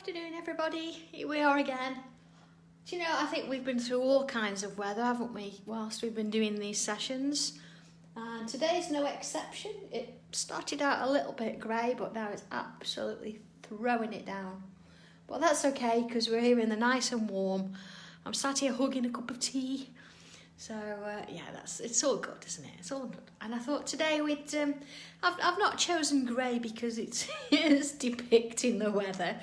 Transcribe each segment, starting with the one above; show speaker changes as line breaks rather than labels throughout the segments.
Afternoon, everybody. Here we are again. Do you know, I think we've been through all kinds of weather, haven't we, whilst we've been doing these sessions? And today's no exception. It started out a little bit grey, but now it's absolutely throwing it down. But that's okay, because we're here in the nice and warm. I'm sat here hugging a cup of tea. So, yeah, it's all good, isn't it? It's all good. And I thought today we'd... I've not chosen grey because it's depicting the weather.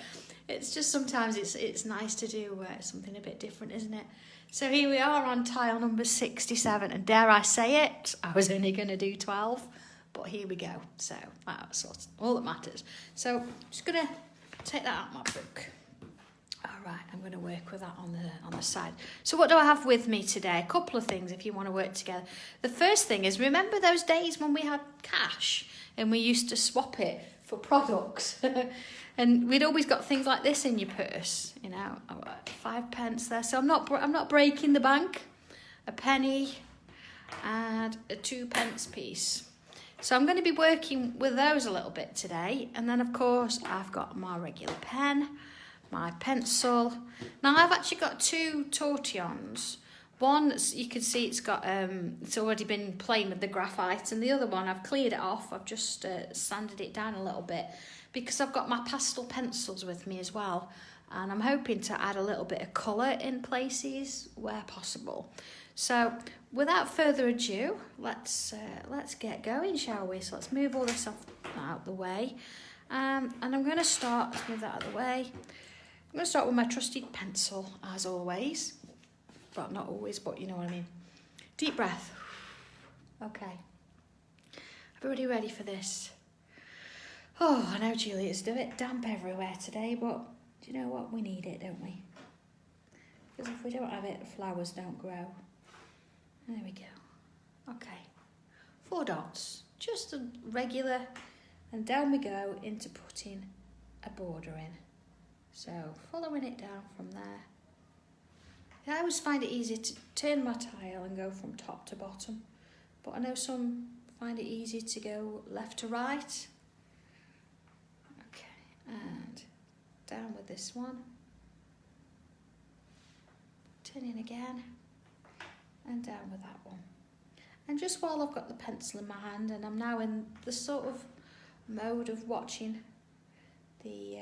It's just sometimes it's nice to do something a bit different, isn't it? So here we are on tile number 67, and dare I say it, I was only going to do 12, but here we go. So that's all that matters. So I'm just going to take that out of my book. All right, I'm going to work with that on the side. So what do I have with me today? A couple of things if you want to work together. The first thing is, remember those days when we had cash and we used to swap it for products? And we'd always got things like this in your purse, you know, 5 pence there. So I'm not breaking the bank. A penny and a 2 pence piece. So I'm going to be working with those a little bit today. And then, of course, I've got my regular pen, my pencil. Now, I've actually got 2 tortillons. One, you can see it's got, it's already been playing with the graphite. And the other one, I've cleared it off. I've just sanded it down a little bit, because I've got my pastel pencils with me as well, and I'm hoping to add a little bit of colour in places where possible. So without further ado, let's get going, shall we? So let's move all this out the way, and I'm going to start, let's move that out of the way. I'm going to start with my trusted pencil, as always. Well, not always, but you know what I mean. Deep breath. Okay. Everybody ready for this? Oh, I know, Julie, it's a bit damp everywhere today, but do you know what? We need it, don't we? Because if we don't have it, flowers don't grow. There we go. Okay. 4 dots. Just a regular, and down we go into putting a border in. So, following it down from there. I always find it easy to turn my tile and go from top to bottom, but I know some find it easy to go left to right. And down with this one, turning again, and down with that one. And just while I've got the pencil in my hand, and I'm now in the sort of mode of watching the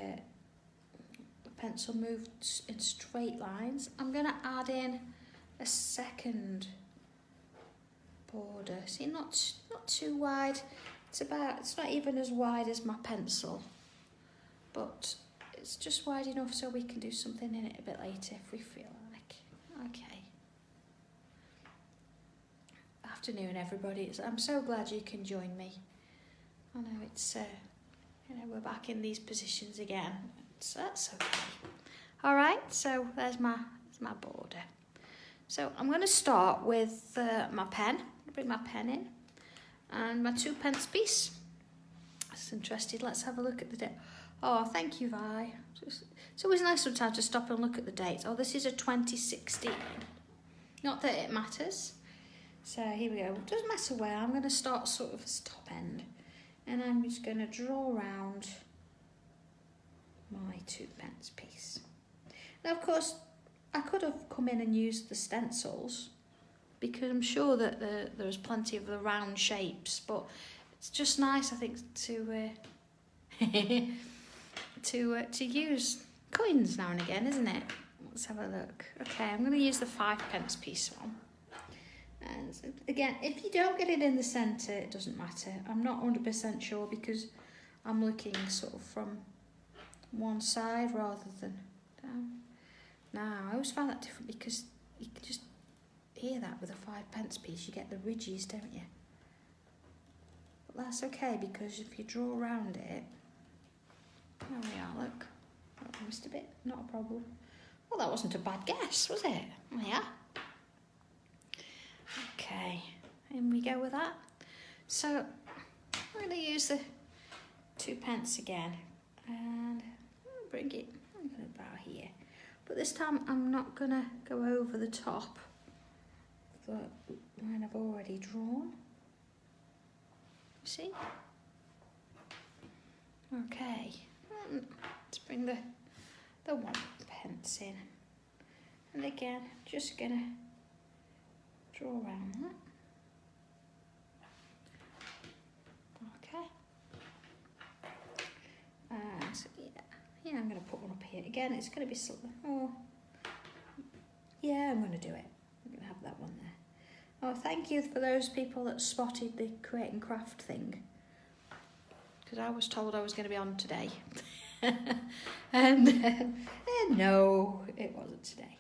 pencil move in straight lines, I'm going to add in a second border. See, not too wide. It's not even as wide as my pencil, but it's just wide enough so we can do something in it a bit later if we feel like. Okay. Afternoon, everybody. I'm so glad you can join me. I know it's, you know, we're back in these positions again. So that's okay. All right, so there's my border. So I'm going to start with my pen. Bring my pen in and my 2 pence piece. That's interested. Let's have a look at the date. Oh, thank you, Vi. It's always nice sometimes to stop and look at the dates. Oh, this is a 2016. Not that it matters. So here we go. It doesn't matter where. I'm going to start sort of as top end. And I'm just going to draw around my 2 pence piece. Now, of course, I could have come in and used the stencils, because I'm sure that there's plenty of the round shapes, but it's just nice, I think, to use coins now and again, isn't it? Let's have a look. Okay, I'm going to use the 5 pence piece one. And again, if you don't get it in the centre, it doesn't matter. I'm not 100% sure because I'm looking sort of from one side rather than down. Now, I always find that different because you can just hear that with a 5 pence piece. You get the ridges, don't you? But that's okay, because if you draw around it, there we are, look. I missed a bit, not a problem. Well, that wasn't a bad guess, was it? Yeah. Okay, in we go with that. So, I'm going to use the 2 pence again. And bring it, I'm going to bow here. But this time, I'm not going to go over the top of the line I've already drawn. See? Okay. Let's bring the the 1 pence in. And again, just gonna draw around that. Okay. And yeah, I'm gonna put one up here. Again, it's gonna be yeah, I'm gonna do it. I'm gonna have that one there. Oh, thank you for those people that spotted the create and craft thing. Because I was told I was going to be on today. and no, it wasn't today.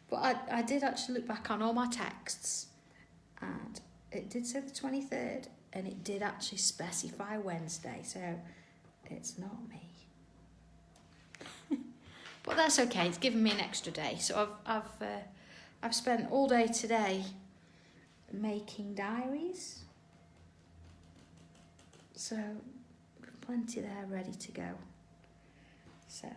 But I did actually look back on all my texts. And it did say the 23rd. And it did actually specify Wednesday. So it's not me. But that's okay. It's given me an extra day. So I've spent all day today making diaries. So plenty there ready to go. So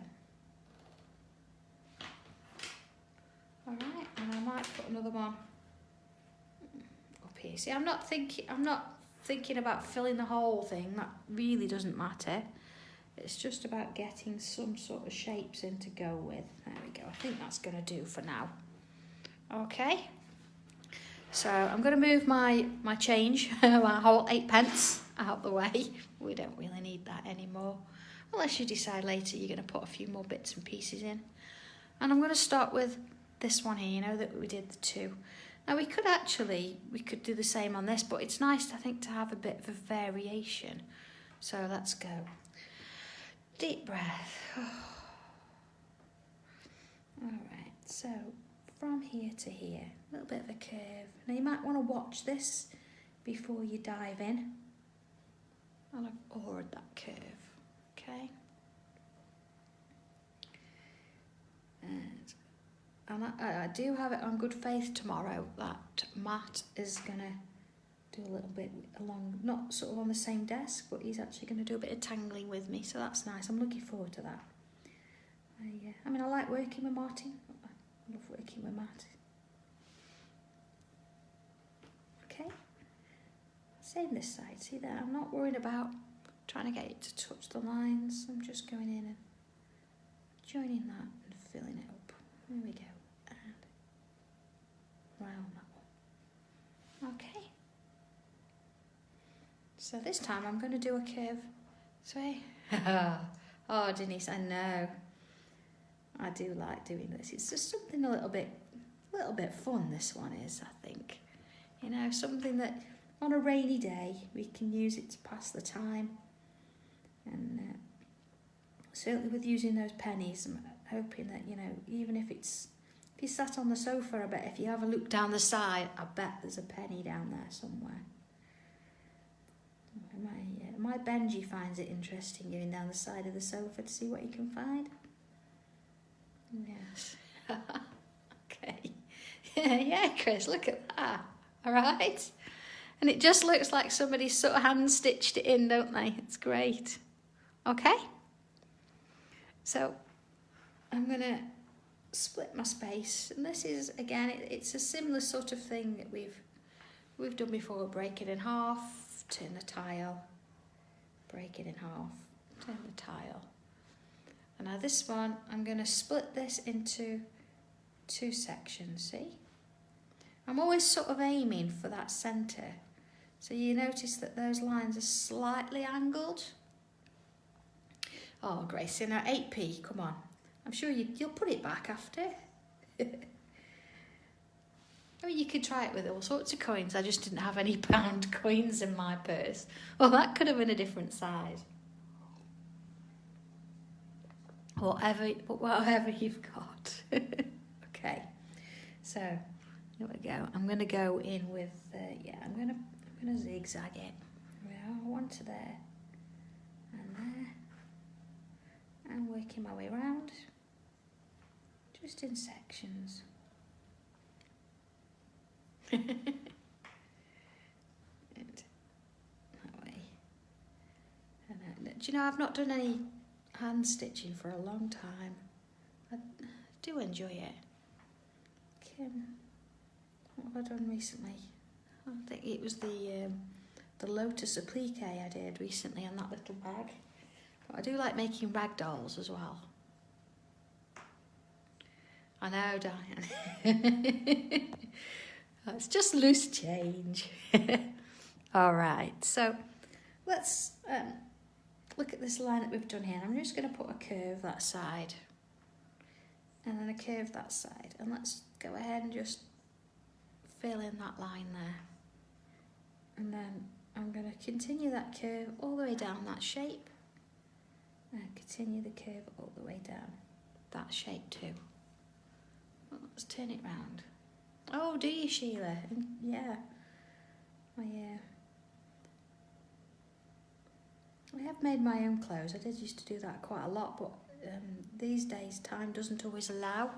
all right, and I might put another one up here. See, I'm not thinking about filling the whole thing. That really doesn't matter. It's just about getting some sort of shapes in to go with. There we go. I think that's going to do for now. Okay. So I'm going to move my change, my whole 8 pence out the way. We don't really need that anymore. Unless you decide later you're going to put a few more bits and pieces in. And I'm going to start with this one here, you know, that we did the 2. Now we could do the same on this, but it's nice, I think, to have a bit of a variation. So let's go. Deep breath. All right, so from here to here, a little bit of a curve. Now you might want to watch this before you dive in. I'll have ordered that curve, okay? And I do have it on good faith tomorrow that Matt is going to do a little bit along, not sort of on the same desk, but he's actually going to do a bit of tangling with me, so that's nice. I'm looking forward to that. I mean, I like working with Martin. I love working with Matt. Okay. Same this side. See there? I'm not worried about trying to get it to touch the lines. I'm just going in and joining that and filling it up. There we go. And round that one. Okay. So this time I'm going to do a curve. Sorry. Oh, Denise, I know. I do like doing this. It's just something a little bit fun, this one is, I think. You know, something that on a rainy day we can use it to pass the time. And certainly with using those pennies, I'm hoping that, you know, even if you sat on the sofa, I bet if you have a look down the side, I bet there's a penny down there somewhere. My Benji finds it interesting going down the side of the sofa to see what you can find. Yes. Okay. Yeah, Chris, look at that. All right. And it just looks like somebody sort of hand stitched it in, don't they? It's great. Okay. So I'm going to split my space. And this is, again, it's a similar sort of thing that we've done before. Break it in half, turn the tile, break it in half, turn the tile. And now this one, I'm going to split this into 2 sections, see? I'm always sort of aiming for that centre. So you notice that those lines are slightly angled. Oh, Gracie, now 8p, come on. I'm sure you'll put it back after. I mean, you could try it with all sorts of coins. I just didn't have any pound coins in my purse. Well, that could have been a different size. Whatever you've got. Okay, so here we go. I'm going to go in with I'm going to zigzag it. One to there and there, and working my way around, just in sections. And that way. And do you know, I've not done any hand stitching for a long time. I do enjoy it. What have I done recently? I think it was the lotus applique I did recently on that little bag. But I do like making rag dolls as well. I know, Diane. It's just loose change. All right, so let's look at this line that we've done here. I'm just going to put a curve that side and then a curve that side, and let's go ahead and just fill in that line there. And then I'm going to continue that curve all the way down that shape and continue the curve all the way down that shape too. Well, let's turn it round. Oh, do you, Sheila? Yeah. I have made my own clothes. I did used to do that quite a lot, but these days time doesn't always allow.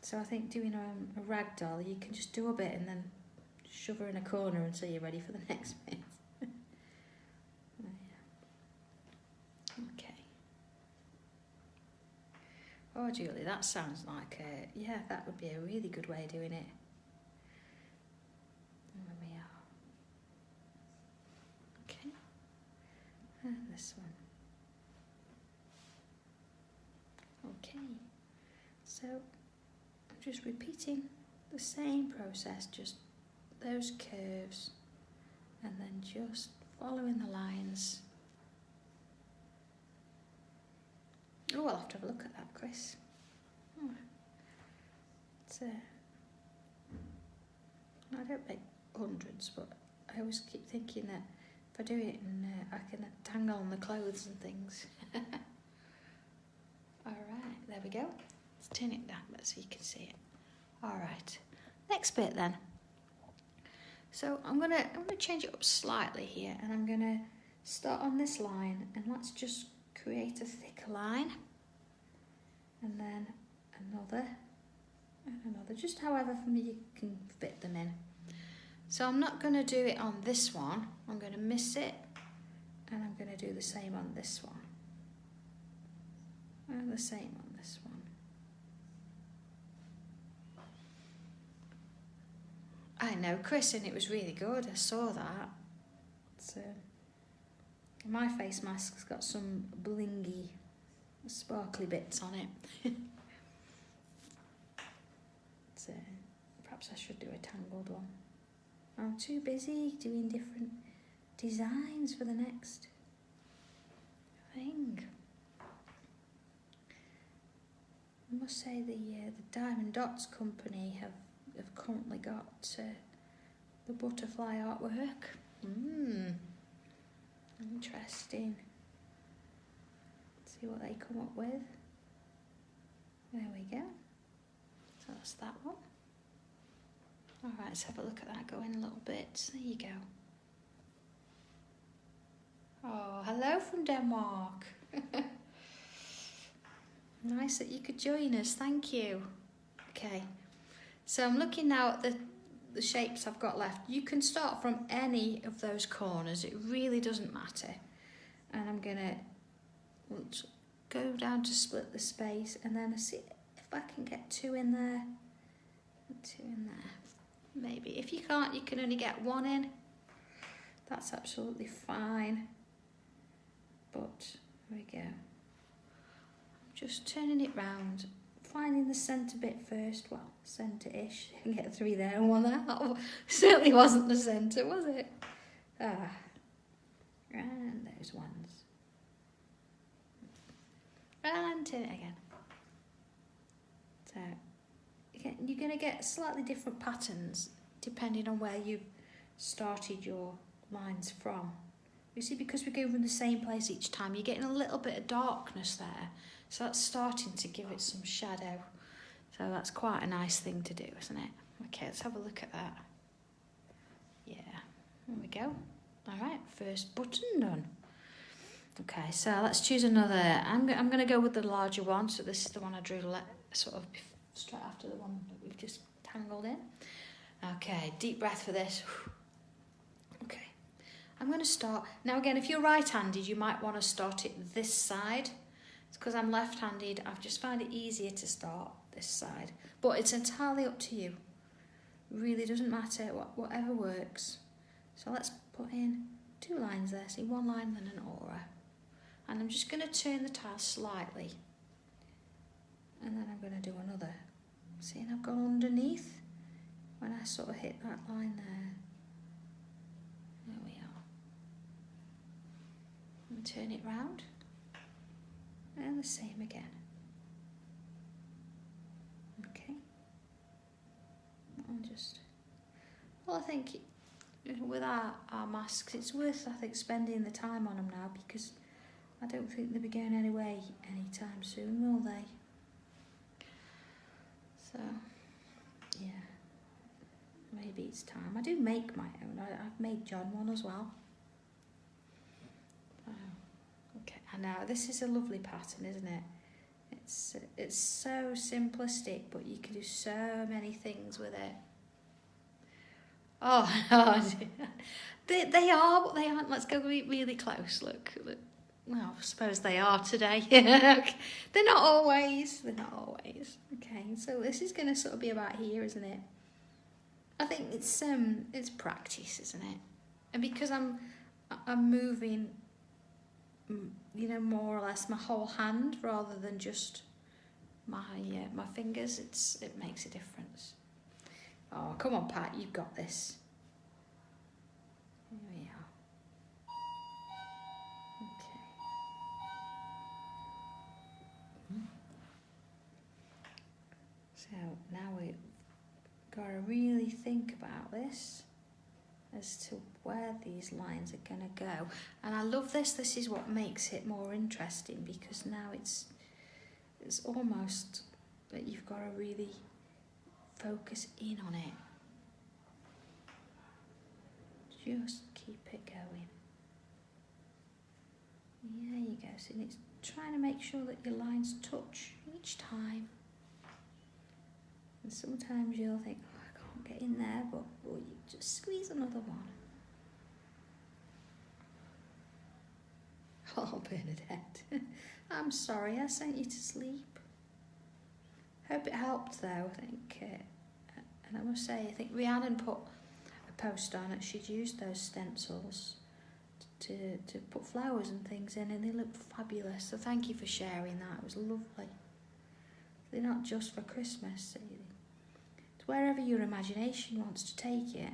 So I think doing a rag doll, you can just do a bit and then shove her in a corner until you're ready for the next bit. Okay. Oh, Julie, that sounds like yeah, that would be a really good way of doing it. There we are. Okay. And this one. Okay. So I'm just repeating the same process, just those curves, and then just following the lines. Oh, I'll have to have a look at that, Chris. Oh. It's, I don't make hundreds, but I always keep thinking that if I do it, and I can tangle on the clothes and things. All right, there we go. Let's turn it down so you can see it. All right, next bit then. So I'm gonna change it up slightly here, and I'm gonna start on this line, and let's just create a thicker line, and then another, and another, just however you can fit them in. So I'm not going to do it on this one, I'm going to miss it, and I'm going to do the same on this one, and the same on this one. I know, Chris, and it was really good, I saw that. It's, my face mask's got some blingy, sparkly bits on it. So, perhaps I should do a tangled one. I'm too busy doing different designs for the next thing. I must say the Diamond Dots company have currently got the butterfly artwork. Interesting. Let's see what they come up with. There we go. So that's that one. Alright, let's have a look at that, go in a little bit. There you go. Oh, hello from Denmark. Nice that you could join us, thank you. Okay, so I'm looking now at the shapes I've got left. You can start from any of those corners, it really doesn't matter. And I'm gonna go down to split the space, and then see if I can get two in there, two in there. Maybe. If you can't, you can only get one in. That's absolutely fine. But there we go. I'm just turning it round, finding the centre bit first. Well, centre-ish. You can get three there and one there. That certainly wasn't the centre, was it? Ah. And those ones. And turn it again. So you're going to get slightly different patterns depending on where you've started your lines from. You see, because we go from the same place each time, you're getting a little bit of darkness there. So that's starting to give it some shadow. So that's quite a nice thing to do, isn't it? Okay, let's have a look at that. Yeah, there we go. All right, first button done. Okay, so let's choose another. I'm going to go with the larger one. So this is the one I drew sort of straight after the one that we've just tangled in. Okay, deep breath for this. Okay, I'm going to start. Now again, if you're right-handed, you might want to start it this side. It's because I'm left-handed. I've just found it easier to start this side. But it's entirely up to you. Really doesn't matter, whatever works. So let's put in two lines there. See, one line, then an aura. And I'm just going to turn the tile slightly. And then I'm going to do another. See, and I've gone underneath when I sort of hit that line there. There we are. And turn it round. And the same again. Okay. And just, well, I think with our masks, it's worth, I think, spending the time on them now, because I don't think they'll be going anyway anytime soon, will they? So, yeah, maybe it's time. I do make my own. I've made John one as well. Okay, and now this is a lovely pattern, isn't it? It's so simplistic, but you can do so many things with it. Oh, they are, but they aren't. Let's go really close. Look. Well, I suppose they are today. They're not always. Okay, so this is going to sort of be about here, isn't it? I think it's practice, isn't it? And because I'm moving, you know, more or less my whole hand rather than just my fingers, it makes a difference. Oh, come on, Pat, you've got this. Here we are. Okay. So now we've got to really think about this as to where these lines are going to go. And I love this. This is what makes it more interesting, because now it's almost that you've got to really focus in on it. Just keep it going. There you go. So it's trying to make sure that your lines touch each time. And sometimes you'll think, oh, I can't get in there, but you just squeeze another one. Oh, Bernadette, I'm sorry, I sent you to sleep. Hope it helped though, I think. And I must say, I think Rhiannon put a post on it. She'd used those stencils to put flowers and things in, and they looked fabulous. So thank you for sharing that. It was lovely. They're not just for Christmas. It's wherever your imagination wants to take it.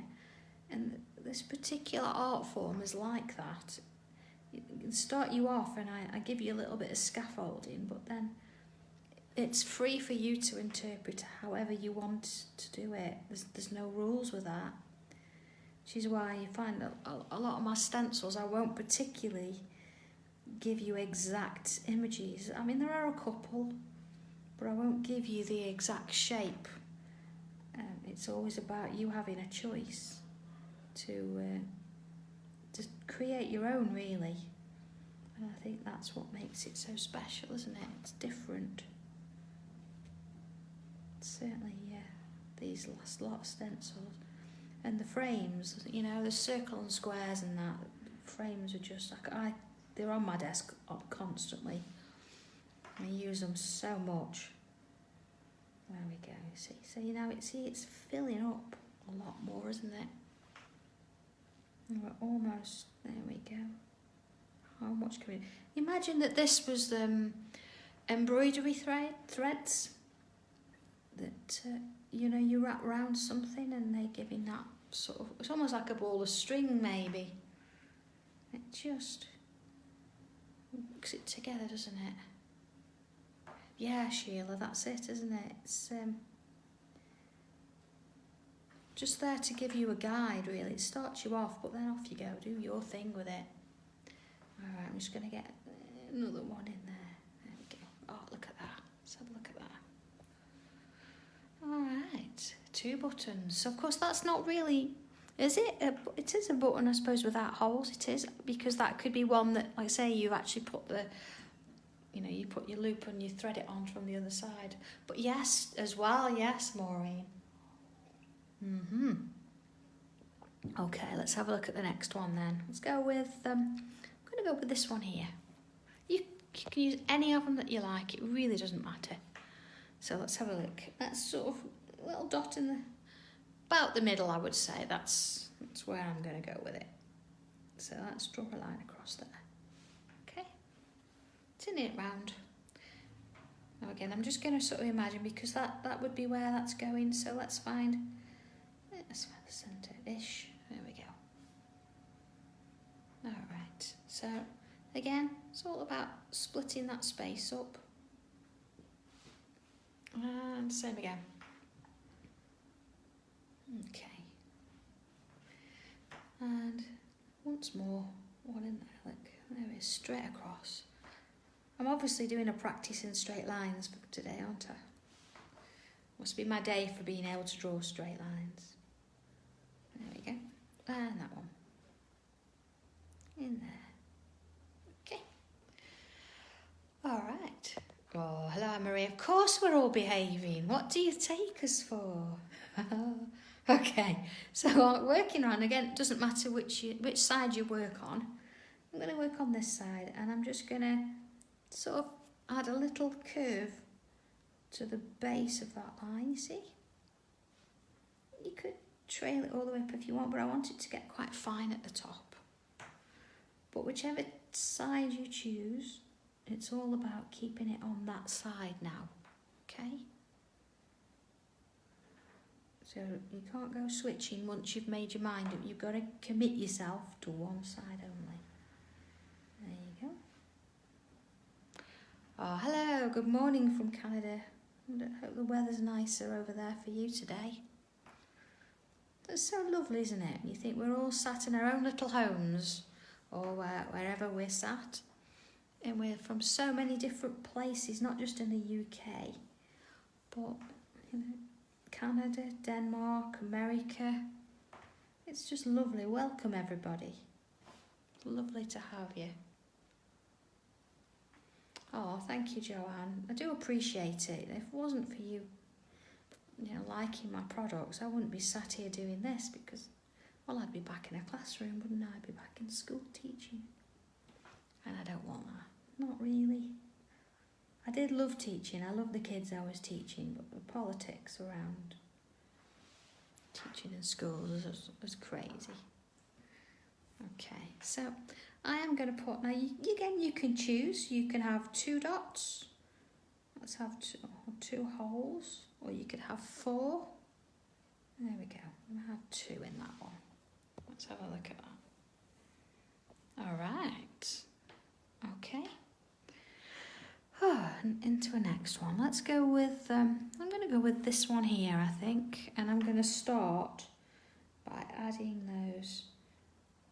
And this particular art form is like that. It can start you off, and I give you a little bit of scaffolding, but then it's free for you to interpret however you want to do it. There's no rules with that. Which is why you find that a lot of my stencils, I won't particularly give you exact images. I mean, there are a couple, but I won't give you the exact shape. It's always about you having a choice to create your own, really. And I think that's what makes it so special, isn't it? It's different. Certainly, yeah, these last lot of stencils. And the frames, you know, the circle and squares and that, frames are just, they're on my desk constantly. I use them so much. There we go, you see. So, you know, it's filling up a lot more, isn't it? And we're almost, there we go. How much can we, imagine that this was embroidery threads that, you know, you wrap around something and they're giving that sort of, it's almost like a ball of string maybe. It just hooks it together, doesn't it? Yeah, Sheila, that's it, isn't it? It's just there to give you a guide, really. It starts you off, but then off you go. Do your thing with it. All right, I'm just going to get another one in there. There we go. Oh, look at that. Let's have a look at that. All right, 2 buttons. Of course, that's not really, is it? It is a button, I suppose, without holes. It is, because that could be one that, like I say, you actually put the, you know, you put your loop and you thread it on from the other side. But yes, as well, yes, Maureen. Okay, let's have a look at the next one then. Let's go with, I'm going to go with this one here. You can use any of them that you like. It really doesn't matter. So let's have a look. That's sort of a little dot in the, about the middle, I would say. That's where I'm going to go with it. So let's draw a line across there. Okay. Turn it round. Now again, I'm just going to sort of imagine, because that would be where that's going, so let's find the centre-ish. There we go. Alright, so again, it's all about splitting that space up. And same again. Okay. And once more, one in there, look, there it is, straight across. I'm obviously doing a practice in straight lines for today, aren't I? Must be my day for being able to draw straight lines. There we go. And that one. In there. Okay. All right. Oh, hello, Marie. Of course we're all behaving. What do you take us for? Okay. So working on, again, it doesn't matter which side you work on. I'm going to work on this side, and I'm just going to sort of add a little curve to the base of that line, you see? You could trail it all the way up if you want, but I want it to get quite fine at the top. But whichever side you choose, it's all about keeping it on that side now, okay? So you can't go switching once you've made your mind up. You've got to commit yourself to one side only. There you go. Oh, hello, good morning from Canada. I hope the weather's nicer over there for you today. It's so lovely, isn't it? You think we're all sat in our own little homes, or wherever we're sat. And we're from so many different places, not just in the UK, but Canada, Denmark, America. It's just lovely. Welcome, everybody. Lovely to have you. Oh, thank you, Joanne. I do appreciate it. If it wasn't for you, liking my products, I wouldn't be sat here doing this, because, well, I'd be back in a classroom, wouldn't I? I'd be back in school teaching. And I don't want that. Not really. I did love teaching. I loved the kids I was teaching, but the politics around teaching in schools was crazy. Okay, so I am going to put, now again you can choose. You can have 2 dots. Let's have two holes, or you could have 4. There we go. I'm going to have 2 in that one. Let's have a look at that. All right. Okay. And into a next one. Let's go with, I'm going to go with this one here, I think. And I'm going to start by adding those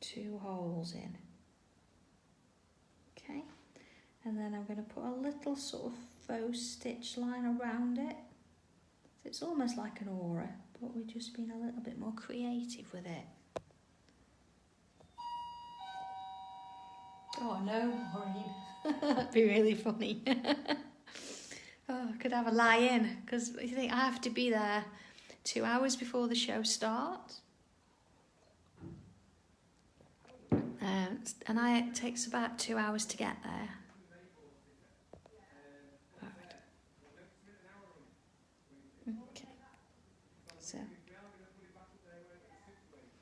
2 holes in. Okay. And then I'm going to put a little sort of faux stitch line around it. So it's almost like an aura, but we're just being a little bit more creative with it. Oh no, Maureen. That'd be really funny. Oh, I could have a lie-in, because you think I have to be there 2 hours before the show starts. And it takes about 2 hours to get there. Right. Okay. So,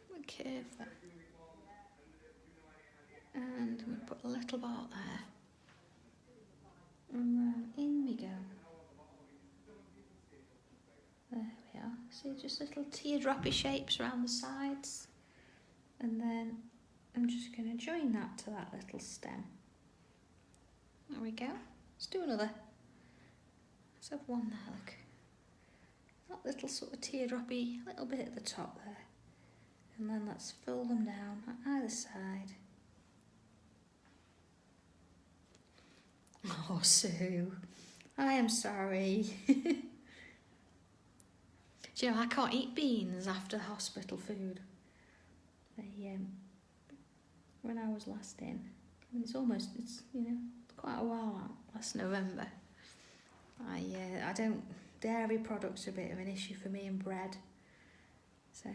we'll curve that. And we put a little bar there. And then in we go. There we are. See, just little teardroppy shapes around the sides. And then I'm just going to join that to that little stem. There we go. Let's do another. Let's have one there, look. That little sort of teardroppy little bit at the top there. And then let's fill them down on either side. Oh, Sue, I am sorry. Do you know, I can't eat beans after hospital food. When I was last in, I mean, it's quite a while now, last November. I don't, dairy products are a bit of an issue for me, and bread. So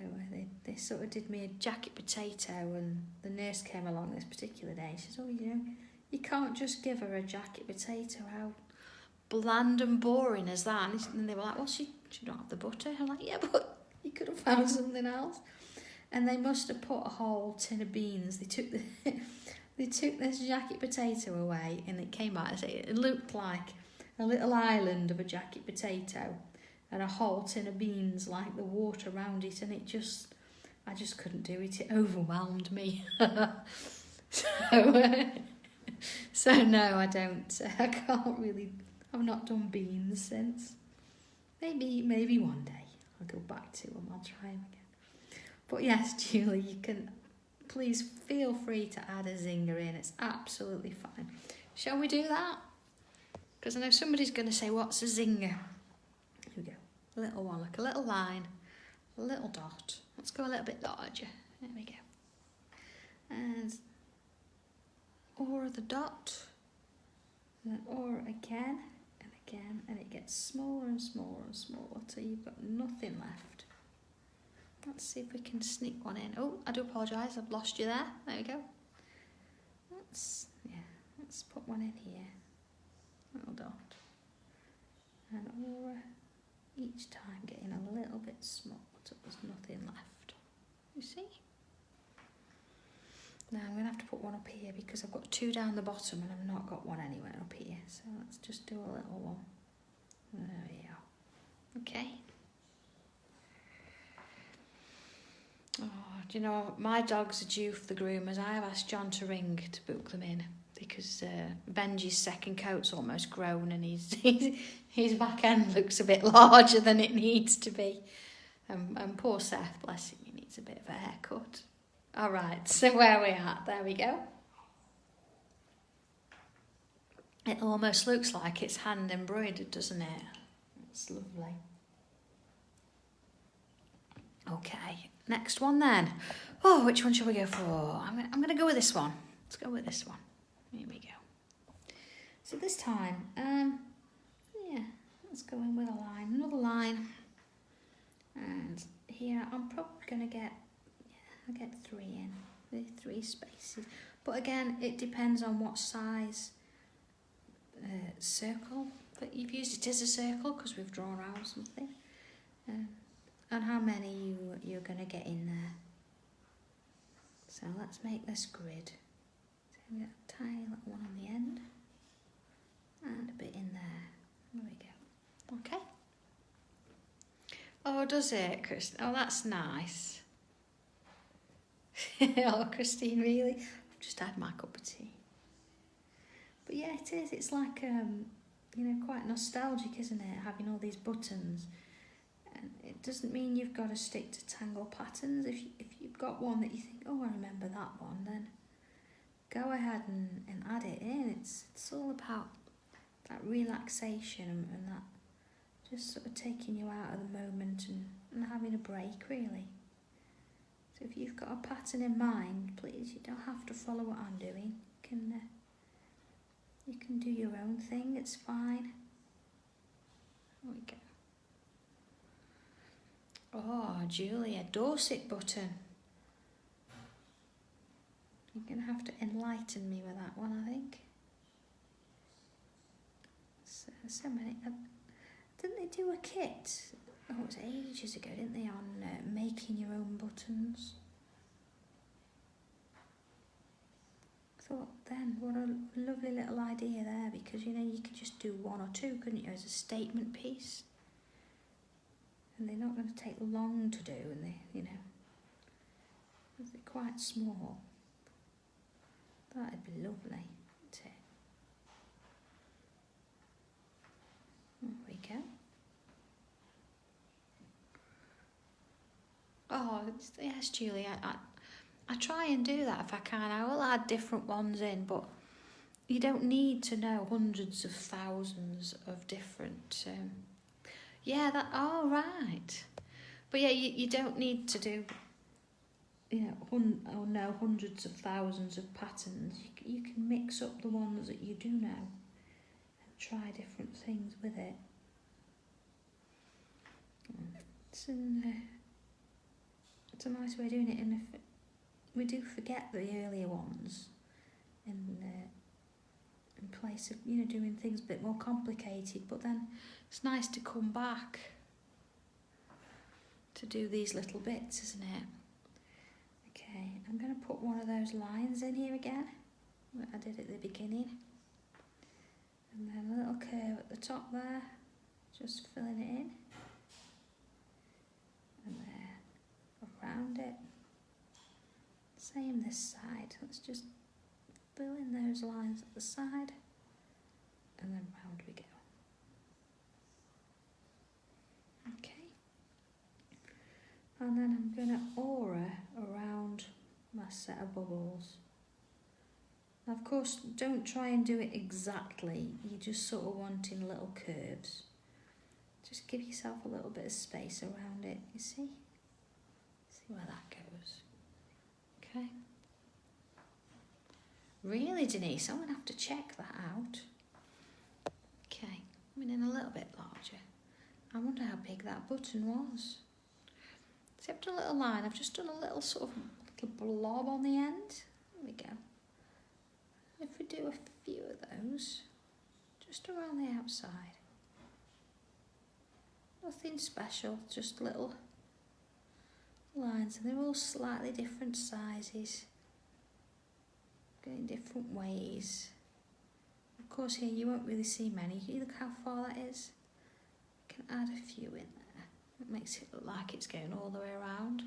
they sort of did me a jacket potato, and the nurse came along this particular day. She said, you can't just give her a jacket potato. How bland and boring is that? And they were like, well, she don't have the butter. I'm like, yeah, but you could have found something else. And they must have put a whole tin of beans. They took this jacket potato away, and it came out. It looked like a little island of a jacket potato and a whole tin of beans, like the water around it, and I just couldn't do it. It overwhelmed me. So no, I don't. I can't really. I've not done beans since. Maybe one day I'll go back to them. I'll try them again. But yes, Julie, you can. Please feel free to add a zinger in. It's absolutely fine. Shall we do that? Because I know somebody's going to say, "What's a zinger?" Here we go. A little one, like a little line, a little dot. Let's go a little bit larger. There we go. And or the dot, and then or again and again, and it gets smaller and smaller and smaller till you've got nothing left. Let's see if we can sneak one in. Oh, I do apologise, I've lost you there. There we go. Let's put one in here. Little dot. And or each time getting a little bit smaller till there's nothing left. You see? Now I'm going to have to put one up here because I've got two down the bottom and I've not got one anywhere up here. So let's just do a little one. There we go. Okay. Oh, do you know, my dogs are due for the groomers. I have asked John to ring to book them in because Benji's second coat's almost grown and his back end looks a bit larger than it needs to be. And poor Seth, bless him, he needs a bit of a haircut. All right, so where are we at? There we go. It almost looks like it's hand embroidered, doesn't it? It's lovely. Okay, next one then. Oh, which one shall we go for? I'm going to go with this one. Let's go with this one. Here we go. So this time, let's go in with a line, another line. And here I'm probably going to get, I'll get 3 in, the 3 spaces. But again, it depends on what size circle that you've used it as a circle, because we've drawn out something. And how many you're going to get in there. So let's make this grid. So we've got a tiny little one on the end. And a bit in there. There we go. Okay. Oh, does it, Christine? Oh, that's nice. Oh, Christine, really? I've just had my cup of tea. But yeah, it is. It's like, quite nostalgic, isn't it? Having all these buttons. And it doesn't mean you've got to stick to tangle patterns. If you've got one that you think, oh, I remember that one, then go ahead and add it in. It's all about that relaxation and that just sort of taking you out of the moment and having a break, really. So if you've got a pattern in mind, please, you don't have to follow what I'm doing. You can do your own thing, it's fine. There we go. Oh, Julia, Dorset button. You're going to have to enlighten me with that one, I think. So many. Didn't they do a kit? Oh, it was ages ago, didn't they, on making your own buttons? I thought then, what a lovely little idea there, because, you could just do 1 or 2, couldn't you, as a statement piece? And they're not going to take long to do, and they're quite small. That'd be lovely, wouldn't it? There we go. Oh, yes, Julie, I try and do that if I can. I will add different ones in, but you don't need to know hundreds of thousands of different... right. But yeah, you don't need to do, know hundreds of thousands of patterns. You can mix up the ones that you do know and try different things with it. It's a nice way of doing it, and if we do forget the earlier ones in place of doing things a bit more complicated, but then it's nice to come back to do these little bits, isn't it? Okay, I'm going to put one of those lines in here again that I did at the beginning, and then a little curve at the top there, just filling it in, and there, around it. Same this side, let's just fill in those lines at the side, and then round we go. Okay, and then I'm going to aura around my set of bubbles. Now, of course, don't try and do it exactly, you're just sort of wanting little curves. Just give yourself a little bit of space around it, you see? See where that goes. Okay. Really, Denise, I'm going to have to check that out. Okay, coming in a little bit larger. I wonder how big that button was. See, I've done a little line, I've just done a little sort of little blob on the end. There we go. If we do a few of those, just around the outside. Nothing special, just little lines, and they're all slightly different sizes, going different ways. Of course, here you won't really see many. You look how far that is. You can add a few in there. It makes it look like it's going all the way around.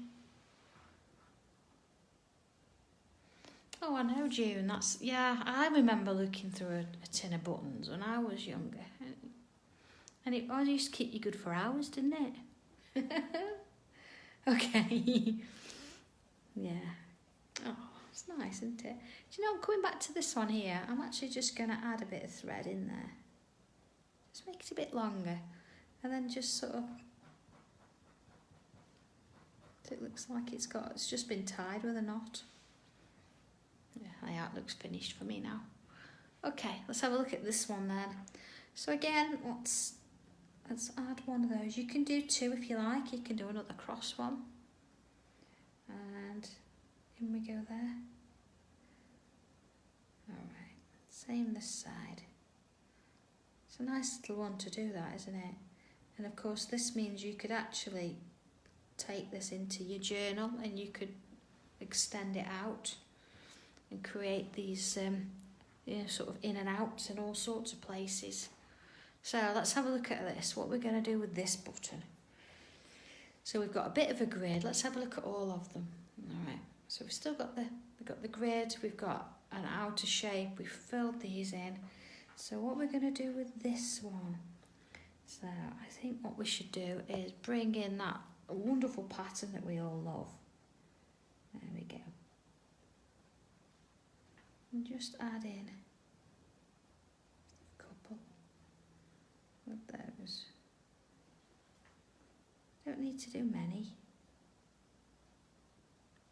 Oh, I know, June. That's, yeah, I remember looking through a tin of buttons when I was younger. And it always used to keep you good for hours, didn't it? Okay. Yeah. Oh, it's nice, isn't it? Do you know, I'm coming back to this one here. I'm actually just going to add a bit of thread in there. Just make it a bit longer. And then just sort of... It looks like it's just been tied with a knot. Yeah, it looks finished for me now. Okay, let's have a look at this one then. So again, let's add one of those. You can do two if you like. You can do another cross one. And in we go there. Alright, same this side. It's a nice little one to do that, isn't it? And of course this means you could actually take this into your journal and you could extend it out and create these you know, sort of in and outs in all sorts of places. So let's have a look at this, what we're going to do with this button. So we've got a bit of a grid, let's have a look at all of them. Alright, so we've still got the grid, we've got an outer shape, we've filled these in. So what we're going to do with this one, so I think what we should do is bring in that wonderful pattern that we all love. There we go. And just add in a couple of those. Don't need to do many.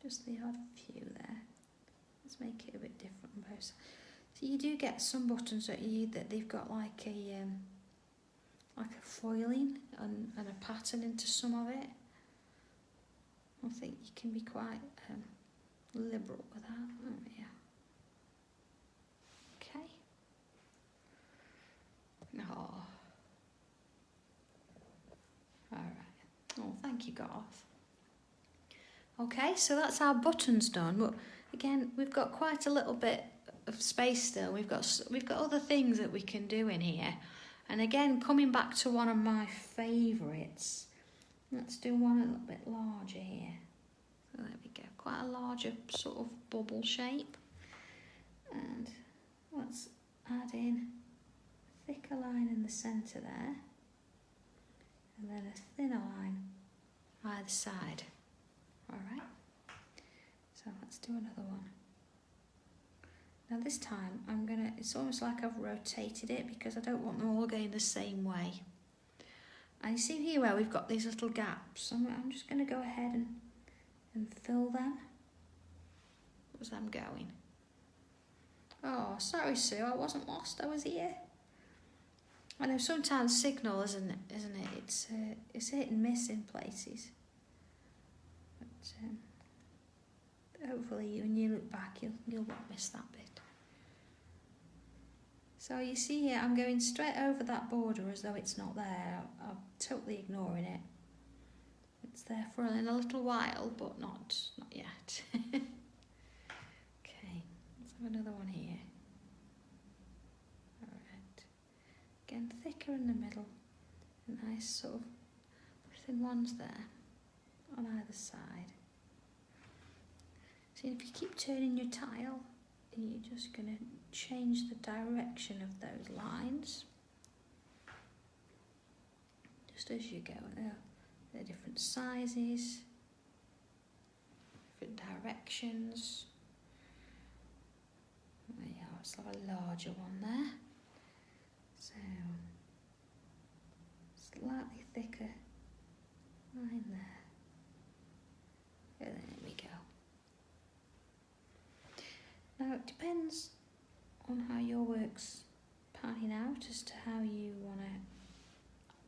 Just the odd few there. Let's make it a bit different on both sides. So you do get some buttons that they've got like a foiling and a pattern into some of it. I think you can be quite liberal with that. Oh yeah. Okay. Oh. Alright. Oh, thank you, Garth. Okay, so that's our buttons done. But again, we've got quite a little bit of space still. We've got other things that we can do in here. And again, coming back to one of my favourites, let's do one a little bit larger here. So there we go, quite a larger sort of bubble shape. And let's add in a thicker line in the centre there. And then a thinner line either side. Alright, so let's do another one. Now this time it's almost like I've rotated it because I don't want them all going the same way. And you see here where we've got these little gaps. I'm just going to go ahead and fill them. Where's them going? Oh, sorry Sue, I wasn't lost, I was here. I know sometimes signal, isn't it? It's hit and miss in places. But hopefully when you look back you'll not miss that bit. So you see here I'm going straight over that border as though it's not there. I'm totally ignoring it. It's there for in a little while, but not yet. Okay, let's have another one here. Alright. Again, again, thicker in the middle, a nice sort of thin ones there on either side. See, if you keep turning your tile, you're just going to change the direction of those lines. Just as you go, they're different sizes, different directions. There you are, it's like a larger one there. So, slightly thicker line there. And there we go. Now it depends on how your work's panning out as to how you want to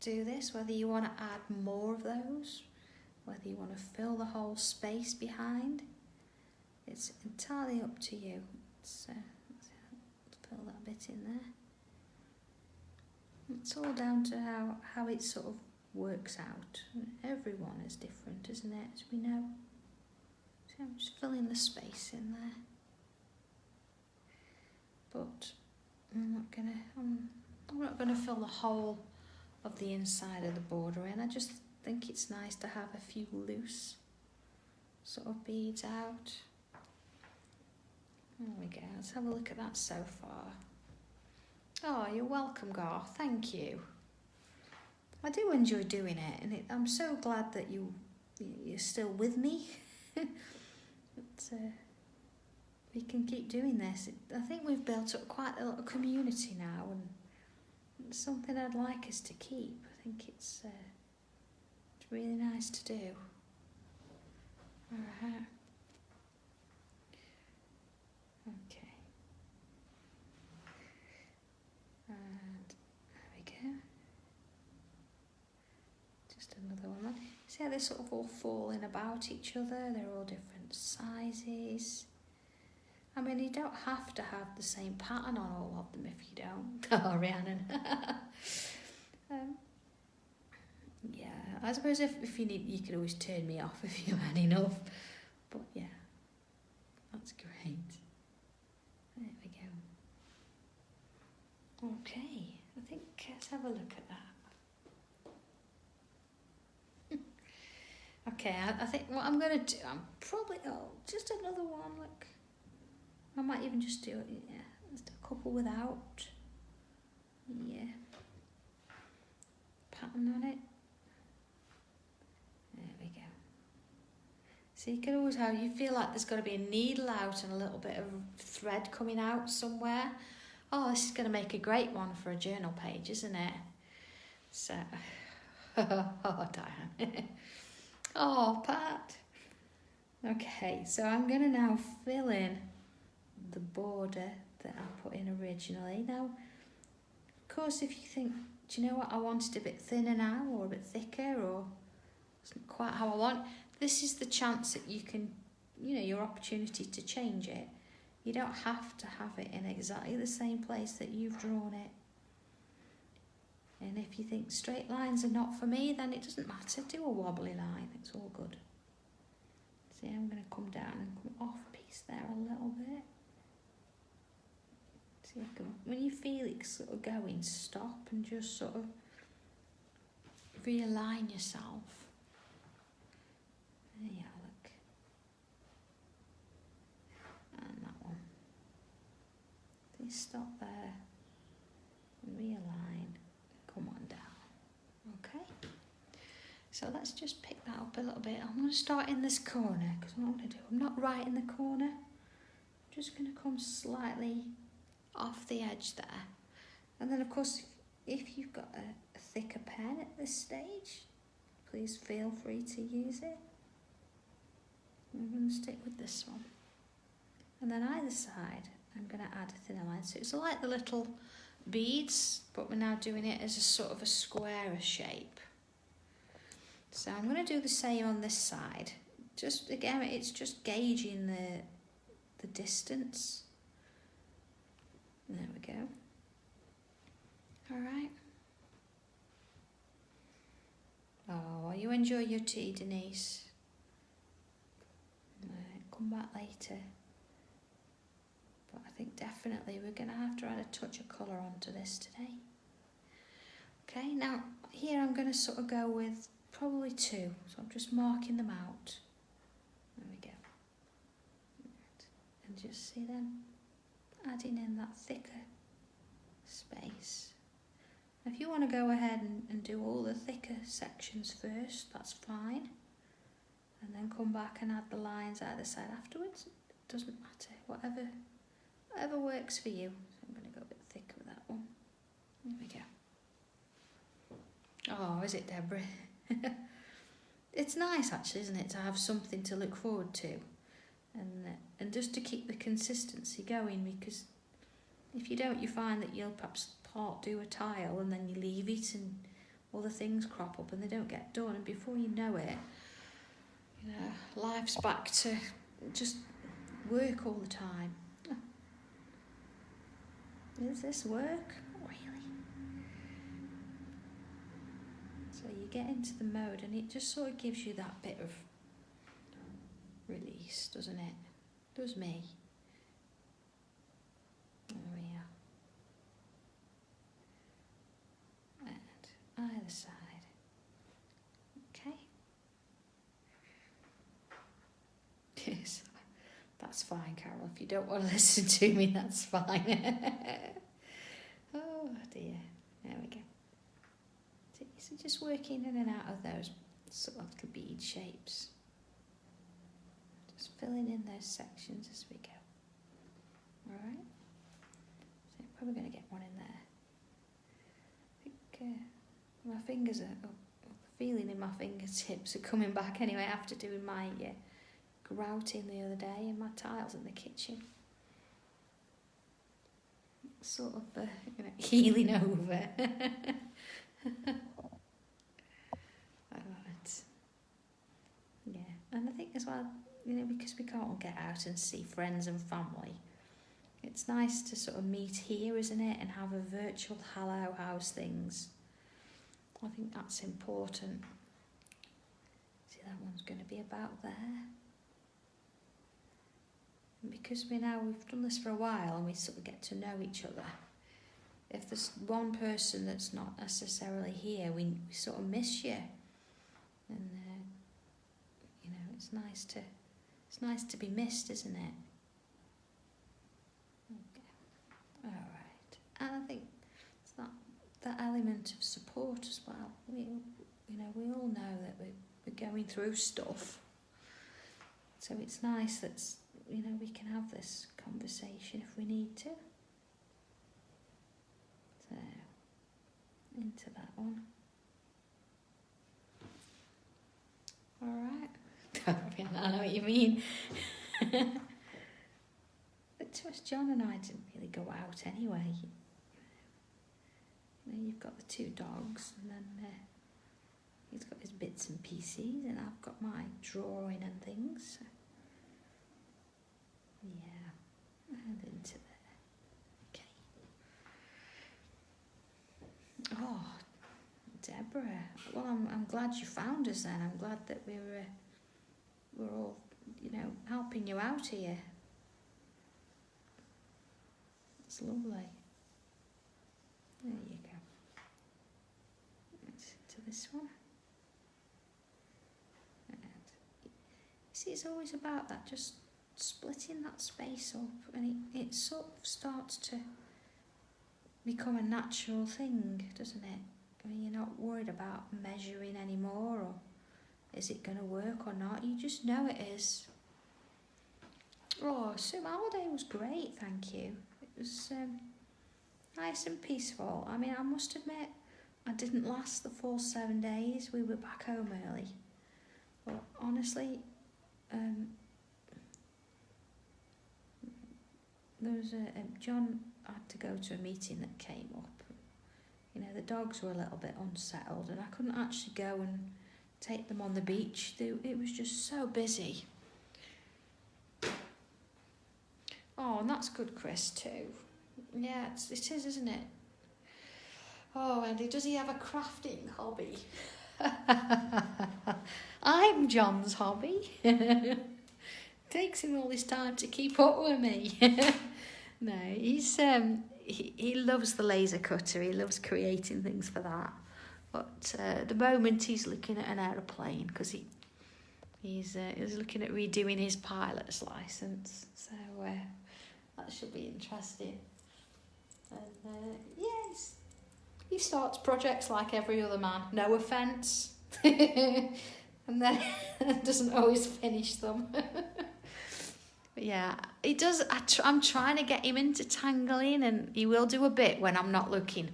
do this, whether you want to add more of those, whether you want to fill the whole space behind. It's entirely up to you. So let's fill that bit in there. It's all down to how it sort of works out. Everyone is different, isn't it, as we know. So I'm just filling the space in there. But I'm not gonna fill the whole of the inside of the border in. I just think it's nice to have a few loose sort of beads out. There we go. Let's have a look at that so far. Oh, you're welcome, Garth. Thank you. I do enjoy doing it, and I'm so glad that you're still with me. But, we can keep doing this. I think we've built up quite a little community now, and it's something I'd like us to keep. I think it's really nice to do. Alright. Okay. And there we go. Just another one. See how they're sort of all falling about each other? They're all different sizes. I mean, you don't have to have the same pattern on all of them if you don't. Oh, Rhiannon. Yeah, I suppose if you need, you could always turn me off if you had enough. But yeah, that's great. There we go. Okay, I think let's have a look at that. Okay, I think what I'm going to do, I'm probably, just another one, look. I might even just do it, yeah, just a couple without, yeah, pattern on it. There we go. So you can always have, you feel like there's got to be a needle out and a little bit of thread coming out somewhere. Oh, this is going to make a great one for a journal page, isn't it? So, oh, Diane. Oh, Pat. Okay, so I'm going to now fill in the border that I put in originally. Now, of course, if you think, do you know what, I want it a bit thinner now, or a bit thicker, or it's not quite how I want, this is the chance that you can, your opportunity to change it. You don't have to have it in exactly the same place that you've drawn it. And if you think straight lines are not for me, then it doesn't matter. Do a wobbly line, it's all good. See, I'm going to come down and come off piece there a little bit. See, when you feel it sort of going, stop and just sort of realign yourself. There you are, look. And that one. Please stop there and realign. Come on down. Okay. So let's just pick that up a little bit. I'm going to start in this corner because what I'm going to do, I'm not right in the corner. I'm just going to come slightly off the edge there. And then of course, if you've got a thicker pen at this stage, please feel free to use it. I'm going to stick with this one. And then either side, I'm going to add a thinner line. So it's like the little beads, but we're now doing it as a sort of a square shape. So I'm going to do the same on this side. Just again, it's just gauging the distance. There we go. All right. Oh, you enjoy your tea, Denise. Come back later. But I think definitely we're going to have to add a touch of colour onto this today. Okay, now here I'm going to sort of go with probably 2, so I'm just marking them out. There we go. And just see them adding in that thicker space. If you want to go ahead and do all the thicker sections first, that's fine. And then come back and add the lines either side afterwards. It doesn't matter, whatever works for you. So I'm going to go a bit thicker with that one. There we go. Oh, is it, Deborah? It's nice actually, isn't it, to have something to look forward to, and just to keep the consistency going, because if you don't, you find that you'll perhaps do a tile and then you leave it and other things crop up and they don't get done, and before you know it, you know, life's back to just work all the time. Does this work? Really? So you get into the mode and it just sort of gives you that bit of release, doesn't it? Does me. There we are. And either side. Okay. Yes. That's fine, Carol. If you don't want to listen to me, that's fine. Oh dear. There we go. So just working in and out of those sort of little bead shapes. Just filling in those sections as we go. Alright? So I'm probably going to get one in there. I think my fingers are, the feeling in my fingertips are coming back anyway after doing my grouting the other day and my tiles in the kitchen. Sort of healing over. Alright. Yeah, and I think as well, because we can't all get out and see friends and family, it's nice to sort of meet here, isn't it, and have a virtual hello house things. I think that's important. See, that one's going to be about there. And because we've done this for a while and we sort of get to know each other, if there's one person that's not necessarily here, we sort of miss you. And it's nice to be missed, isn't it? Okay. All right. And I think it's that element of support as well. We all know that we're going through stuff, so it's nice that we can have this conversation if we need to. So into that one. All right. I know what you mean. But to us, John and I didn't really go out anyway. You've got the 2 dogs, and then he's got his bits and pieces, and I've got my drawing and things. So, yeah, and into there. Okay. Oh, Deborah. Well, I'm glad you found us then. I'm glad that we're all, helping you out here. It's lovely. There you go. To this one. And you see, it's always about that, just splitting that space up, and it sort of starts to become a natural thing, doesn't it? I mean, you're not worried about measuring anymore, or is it going to work or not? You just know it is. Oh, so my holiday was great, thank you. It was nice and peaceful. I mean, I must admit, I didn't last the full 7 days. We were back home early. But honestly, there was John had to go to a meeting that came up. The dogs were a little bit unsettled, and I couldn't actually go and take them on the beach. It was just so busy. Oh, and that's good, Chris, too. Yeah, it is, isn't it? Oh, Andy, does he have a crafting hobby? I'm John's hobby. Takes him all this time to keep up with me. No, he's he loves the laser cutter. He loves creating things for that. But at the moment he's looking at an aeroplane because he's looking at redoing his pilot's licence. So that should be interesting. And yes, he starts projects like every other man. No offence. And then doesn't always finish them. But yeah, he does. I'm trying to get him into tangling, and he will do a bit when I'm not looking.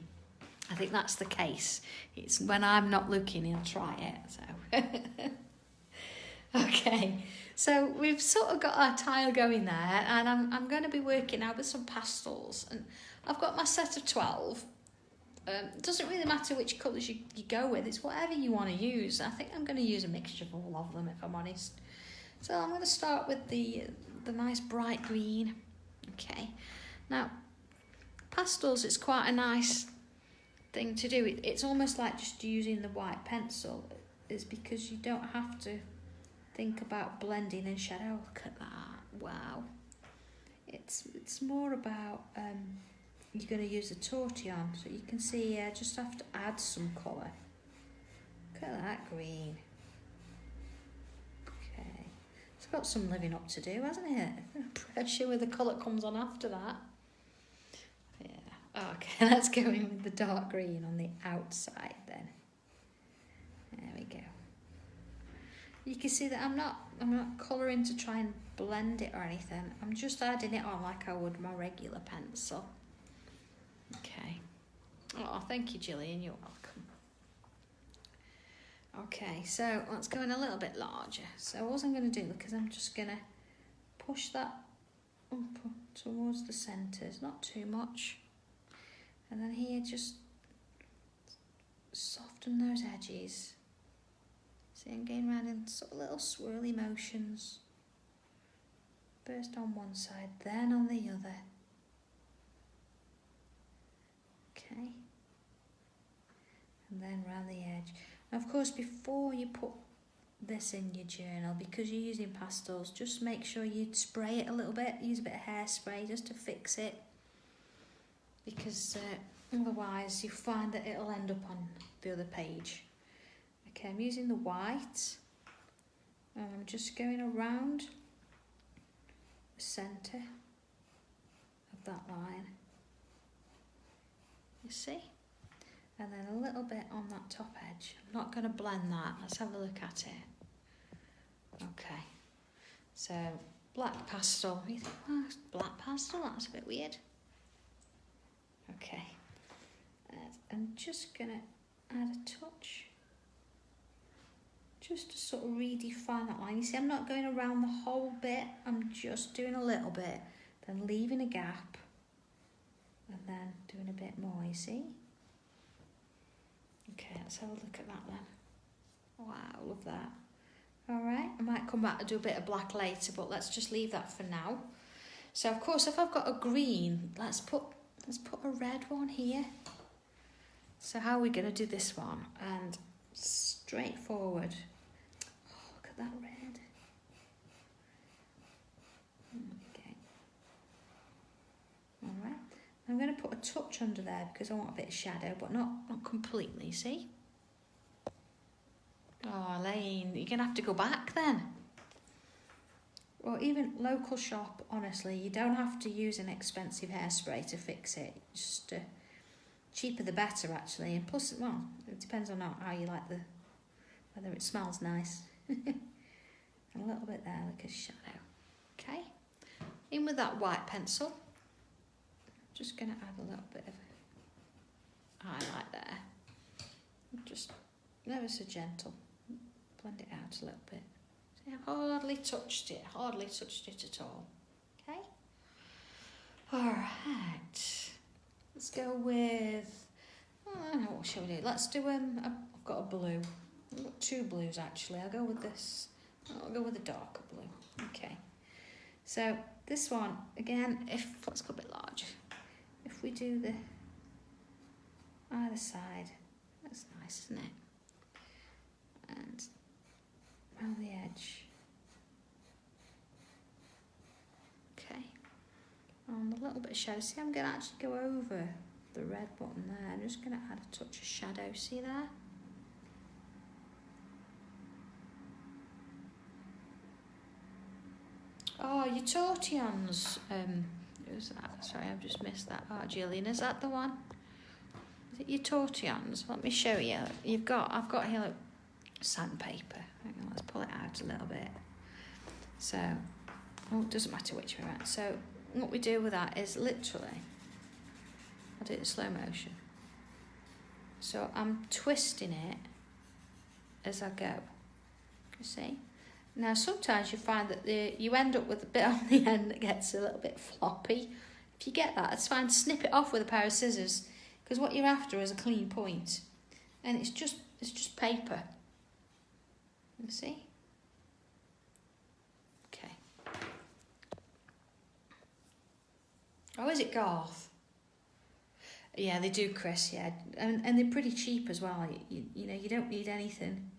I think that's the case. It's when I'm not looking, he'll try it. So, okay. So we've sort of got our tile going there, and I'm going to be working now with some pastels, and I've got my set of 12. It doesn't really matter which colours you go with. It's whatever you want to use. I think I'm going to use a mixture of all of them, if I'm honest. So I'm going to start with the nice bright green. Okay. Now, pastels, it's quite a nice thing to do. It's almost like just using the white pencil. It's because you don't have to think about blending and shadow. Look at that. Wow. It's more about... you're going to use a tortillon, so you can see I just have to add some colour. Look at that green. Okay, it's got some living up to do, hasn't it? Pressure with the colour comes on after that. Yeah, okay, let's go in with the dark green on the outside then. There we go. You can see that I'm not colouring to try and blend it or anything. I'm just adding it on like I would my regular pencil. Okay. Oh, thank you, Gillian. You're welcome. Okay, so let's go in a little bit larger. So what I'm going to do, because I'm just going to push that up towards the centres, not too much. And then here, just soften those edges. See, I'm going around in sort of little swirly motions. First on one side, then on the other. Okay, and then round the edge. Now, of course, before you put this in your journal, because you're using pastels, just make sure you spray it a little bit. Use a bit of hairspray just to fix it, because otherwise you find that it'll end up on the other page. Okay, I'm using the white, and I'm just going around the centre of that line. You see? And then a little bit on that top edge. I'm not going to blend that. Let's have a look at it. Okay. So, black pastel. You think, oh, black pastel? That's a bit weird. Okay. I'm just going to add a touch. Just to sort of redefine that line. You see, I'm not going around the whole bit. I'm just doing a little bit. Then leaving a gap. And then doing a bit more, you see? Okay, let's have a look at that then. Wow, love that. Alright, I might come back and do a bit of black later, but let's just leave that for now. So of course, if I've got a green, let's put a red one here. So how are we going to do this one? And straightforward. Oh, look at that red. Okay. Alright. I'm going to put a touch under there because I want a bit of shadow, but not completely, see? Oh, Elaine, you're going to have to go back then. Or even local shop, honestly, you don't have to use an expensive hairspray to fix it. Just cheaper the better, actually. And plus, well, it depends on how you like whether it smells nice. And a little bit there, like a shadow. Okay, in with that white pencil. Just going to add a little bit of highlight there. Just never so gentle. Blend it out a little bit. See, I hardly touched it at all. Okay? Alright. Let's go with, I don't know, what shall we do? Let's do, I've got a blue. I've got two blues actually. I'll go with this. I'll go with a darker blue. Okay. So this one, again, let's go a bit larger. If we do the either side, that's nice, isn't it? And around the edge. Okay. On a little bit of shadow. See, I'm going to actually go over the red button there. I'm just going to add a touch of shadow. See there? Oh, your tortillons. Who's that? Sorry, I've just missed that part. Gillian, is that the one? Is it your tortillons? Let me show you. I've got here, look, sandpaper. Hang on, let's pull it out a little bit. So, it doesn't matter which way around. So, what we do with that is literally, I'll do it in slow motion. So, I'm twisting it as I go. You see? Now, sometimes you find that you end up with a bit on the end that gets a little bit floppy. If you get that, it's fine. Snip it off with a pair of scissors, because what you're after is a clean point, and it's just paper. You see? Okay. Oh, is it Garth? Yeah, they do, Chris. Yeah, and they're pretty cheap as well. You know, you don't need anything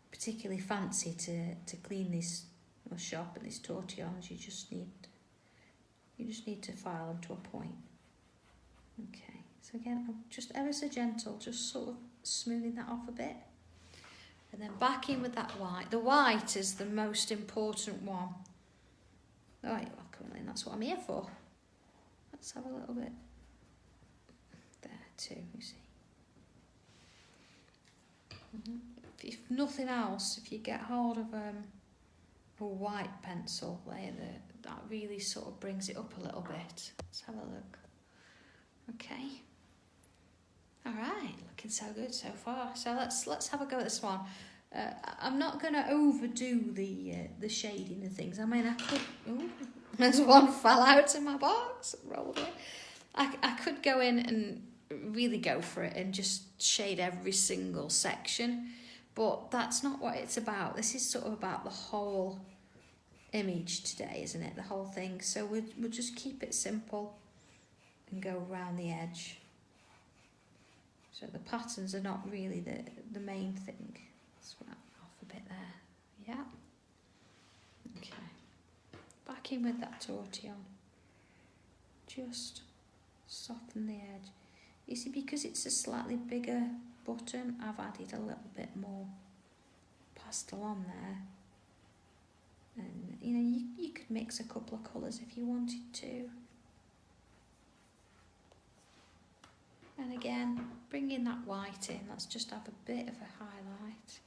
particularly fancy to clean this or sharpen these tortillons. You just need to file them to a point. Okay, so again, I'm just ever so gentle, just sort of smoothing that off a bit, and then back in with that white. The white is the most important one. All right, welcome in. That's what I'm here for. Let's have a little bit there too. You see. If nothing else, if you get hold of a white pencil there, that really sort of brings it up a little bit. Let's have a look. Okay. All right, looking so good so far. So let's have a go at this one. I'm not going to overdo the shading and things. I mean, I could. Ooh, there's one fell out of my box. Rolled it. I could go in and really go for it and just shade every single section. But that's not what it's about. This is sort of about the whole image today, isn't it? The whole thing. So we'll just keep it simple and go around the edge. So the patterns are not really the main thing. Let's wrap off a bit there. Yeah. Okay. Back in with that tortillon. Just soften the edge. You see, because it's a slightly bigger button, I've added a little bit more pastel on there. And, you know, you could mix a couple of colours if you wanted to. And again, bring in that white in. Let's just have a bit of a highlight.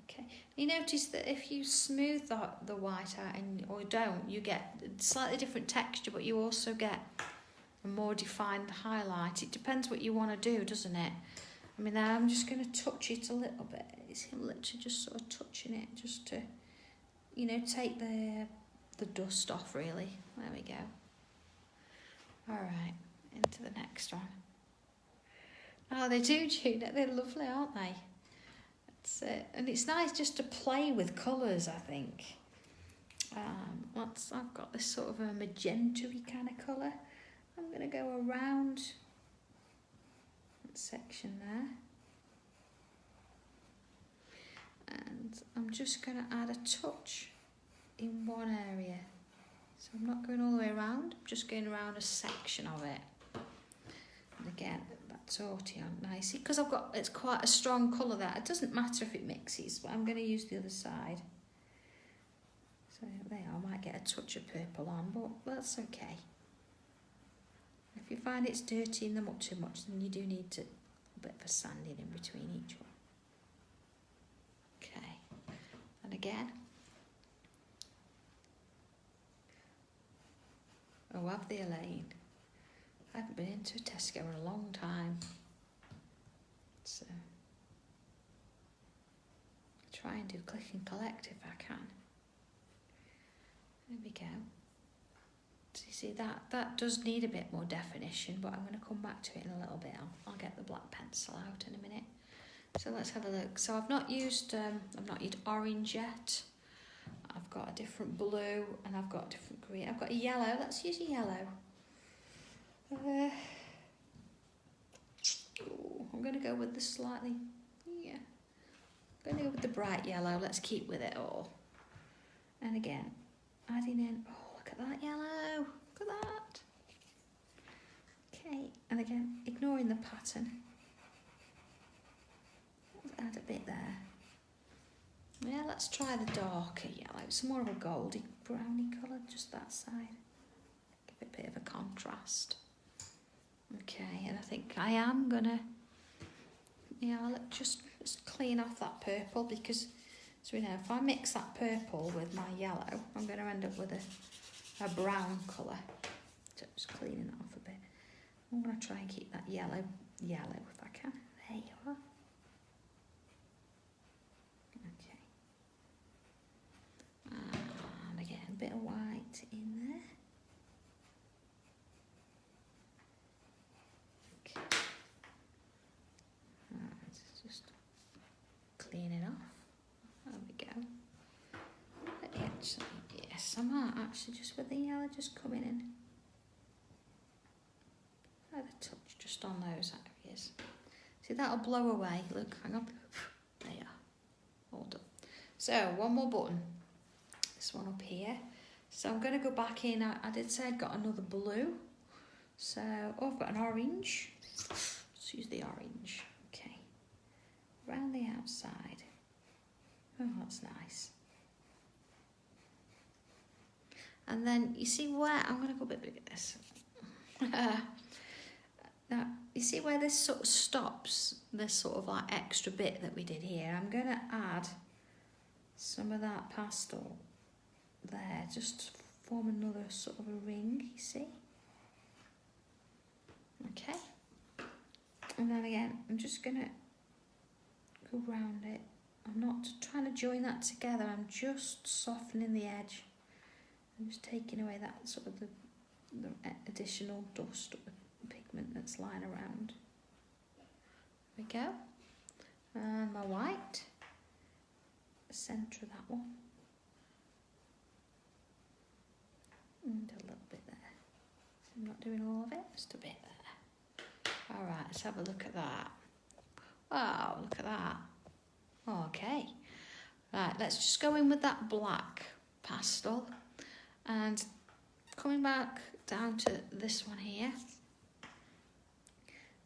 Okay. You notice that if you smooth the white out or don't, you get a slightly different texture, but you also get a more defined highlight. It depends what you want to do, doesn't it? I mean, I'm just going to touch it a little bit. It's literally just sort of touching it, just to, you know, take the dust off, really. There we go. All right, into the next one. Oh, they do, June. They're lovely, aren't they? That's it. And it's nice just to play with colours, I think. I've got this sort of a magenta-y kind of colour. I'm going to go around that section there. And I'm just going to add a touch in one area. So I'm not going all the way around, I'm just going around a section of it. And again, that tortillon, nice. Because it's quite a strong colour there. It doesn't matter if it mixes, but I'm going to use the other side. So there, I might get a touch of purple on, but that's okay. If you find it's dirtying them up too much, then you do need a bit of a sanding in between each one. Okay, and again. Oh, have the Elaine. I haven't been into a Tesco in a long time. So, try and do click and collect if I can. There we go. So you see, that does need a bit more definition, but I'm going to come back to it in a little bit. I'll get the black pencil out in a minute. So let's have a look. So I've not used orange yet. I've got a different blue and I've got a different green. I've got a yellow. Let's use a yellow. I'm going to go with the slightly, yeah. I'm going to go with the bright yellow. Let's keep with it all. And again, adding in, oh, look at that yellow. Look at that. Okay, and again, ignoring the pattern. Let's add a bit there. Yeah, let's try the darker yellow. It's more of a goldy browny colour, just that side. Give it a bit of a contrast. Okay, and I think I am gonna, just clean off that purple, because as we know, if I mix that purple with my yellow, I'm going to end up with a brown colour. So just cleaning that off a bit. I'm going to try and keep that yellow if I can. There you are. Okay. And again, a bit of white in there. Okay. And just clean it off. There we go. Actually, yes, I might actually just with the yellow just coming in. Add a touch just on those areas. See, that'll blow away. Look, hang on. There you are. All done. So, one more button. This one up here. So I'm going to go back in. I did say I'd got another blue. So, I've got an orange. Let's use the orange. Okay. Around the outside. Oh, that's nice. And then you see where, I'm going to go a bit bigger this. Now, you see where this sort of stops, this sort of like extra bit that we did here? I'm going to add some of that pastel there, just form another sort of a ring, you see? Okay. And then again, I'm just going to go round it. I'm not trying to join that together, I'm just softening the edge. I'm just taking away that sort of the additional dust or the pigment that's lying around. There we go. And my white. The centre of that one. And a little bit there. So I'm not doing all of it, just a bit there. Alright, let's have a look at that. Wow, look at that. Okay. Right, let's just go in with that black pastel. And coming back down to this one here,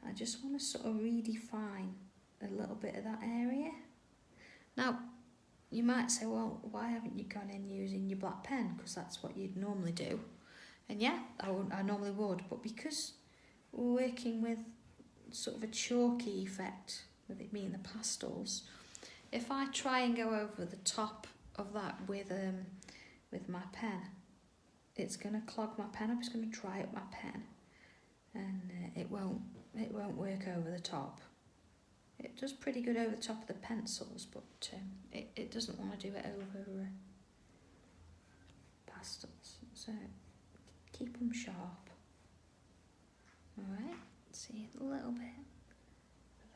I just want to sort of redefine a little bit of that area. Now, you might say, well, why haven't you gone in using your black pen? Because that's what you'd normally do. And yeah, I normally would, but because we're working with sort of a chalky effect, with it being the pastels, if I try and go over the top of that with my pen, it's going to clog my pen up, it's going to dry up my pen, and it won't work over the top. It does pretty good over the top of the pencils, but it doesn't want to do it over pastels. So keep them sharp. Alright, see a little bit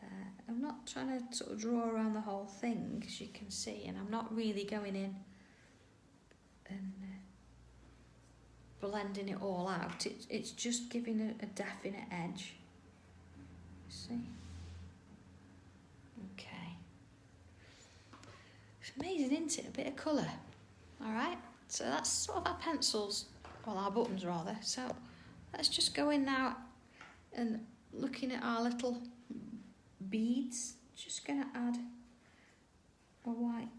there. I'm not trying to sort of draw around the whole thing, as you can see, and I'm not really going in and blending it all out. It's just giving a definite edge. See? Okay. It's amazing, isn't it? A bit of colour. Alright, so that's sort of our pencils, well, our buttons rather. So let's just go in now and looking at our little beads. Just going to add a white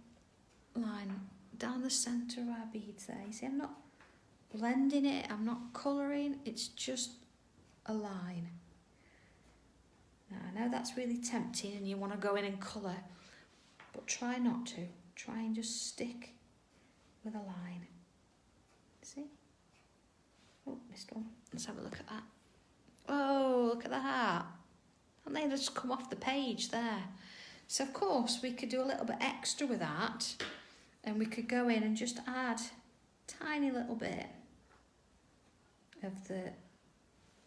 line down the centre of our beads there. You see, I'm not blending it, I'm not colouring, it's just a line. Now, I know that's really tempting and you want to go in and colour, but try not to. Try and just stick with a line. See? Oh, missed one. Let's have a look at that. Oh, look at that. And they just come off the page there. So, of course, we could do a little bit extra with that, and we could go in and just add a tiny little bit of the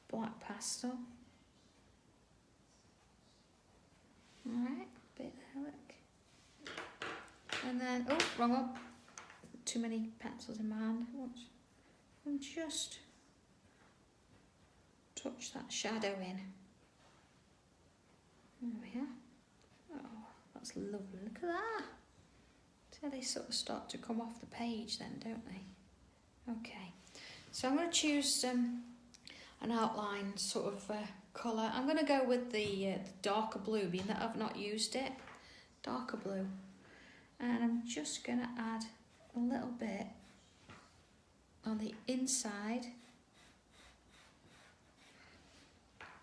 black pastel. Alright, bit there, look. And then, oh, wrong one. Too many pencils in my hand. And just touch that shadow in. There we are. Oh, that's lovely. Look at that. See how they sort of start to come off the page then, don't they? Okay. So I'm going to choose an outline sort of colour. I'm going to go with the darker blue, being that I've not used it. Darker blue. And I'm just going to add a little bit on the inside